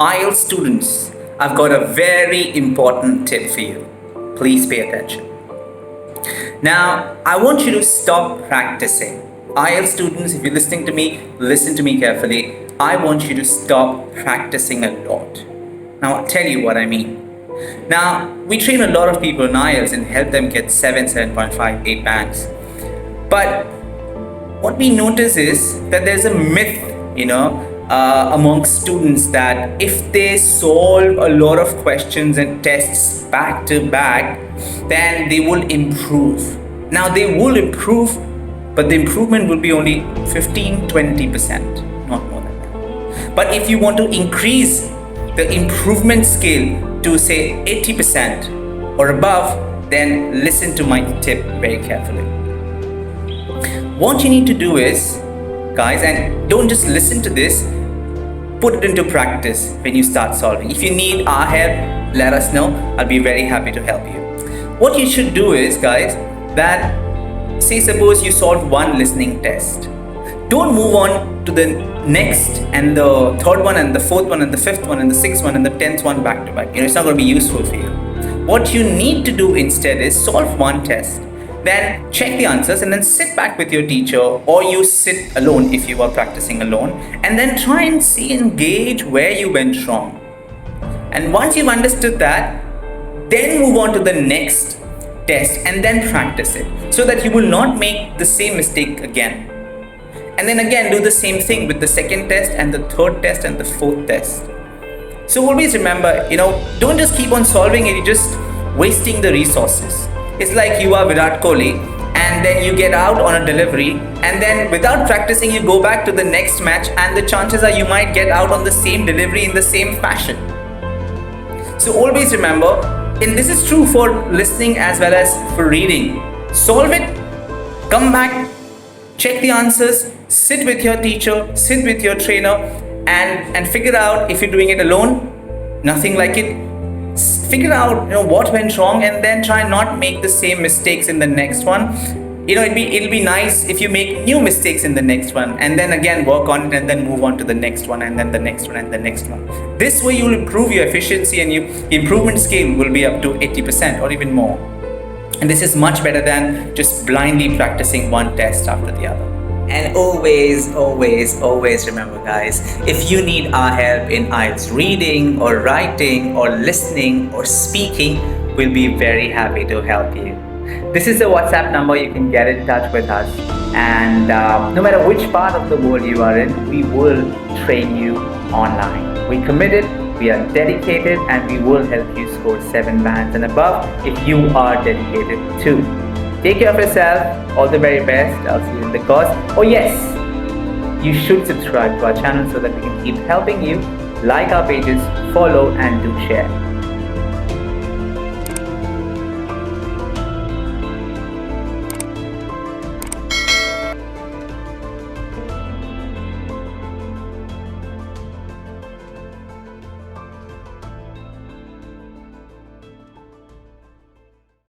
IELTS students, I've got a very important tip for you. Please pay attention. Now, I want you to stop practicing. IELTS students, if you're listening to me, listen to me carefully. I want you to stop practicing a lot. Now, I'll tell you what I mean. Now, we train a lot of people in IELTS and help them get 7, 7.5, 8 bands. But what we notice is that there's a myth, amongst students that if they solve a lot of questions and tests back to back, then they will improve. Now, they will improve, but the improvement will be only 15-20%, not more than that. But if you want to increase the improvement scale to say 80% or above, then listen to my tip very carefully. What you need to do is, guys, and don't just listen to this, put it into practice when you start solving. If you need our help, let us know. I'll be very happy to help you. What you should do is, guys, that say suppose you solved one listening test. Don't move on to the next and the third one and the fourth one and the fifth one and the sixth one and the 10th one back to back. It's not going to be useful for you. What you need to do instead is solve one test, then check the answers and then sit back with your teacher, or you sit alone if you are practicing alone, and then try and see and gauge where you went wrong. And once you've understood that, then move on to the next test and then practice it so that you will not make the same mistake again. And then again do the same thing with the second test and the third test and the fourth test. So always remember, don't just keep on solving it, you're just wasting the resources. It's like you are Virat Kohli and then you get out on a delivery, and then without practicing you go back to the next match, and the chances are you might get out on the same delivery in the same fashion. So always remember, and this is true for listening as well as for reading, solve it, come back, check the answers, sit with your teacher, sit with your trainer, and figure out if you're doing it alone, nothing like it. Figure out what went wrong and then try not make the same mistakes in the next one. It'll be nice if you make new mistakes in the next one and then again work on it and then move on to the next one and then the next one and the next one. This way you'll improve your efficiency and your improvement scale will be up to 80% or even more. And this is much better than just blindly practicing one test after the other. And always remember, guys, if you need our help in IELTS reading or writing or listening or speaking, we'll be very happy to help you. This is the WhatsApp number. You can get in touch with us, and no matter which part of the world you are in, we will train you online. We're committed, we are dedicated, and we will help you score 7 bands and above if you are dedicated too. Take care of yourself. All the very best. I'll see you in the course. Oh yes, you should subscribe to our channel so that we can keep helping you. Like our pages, follow, and do share.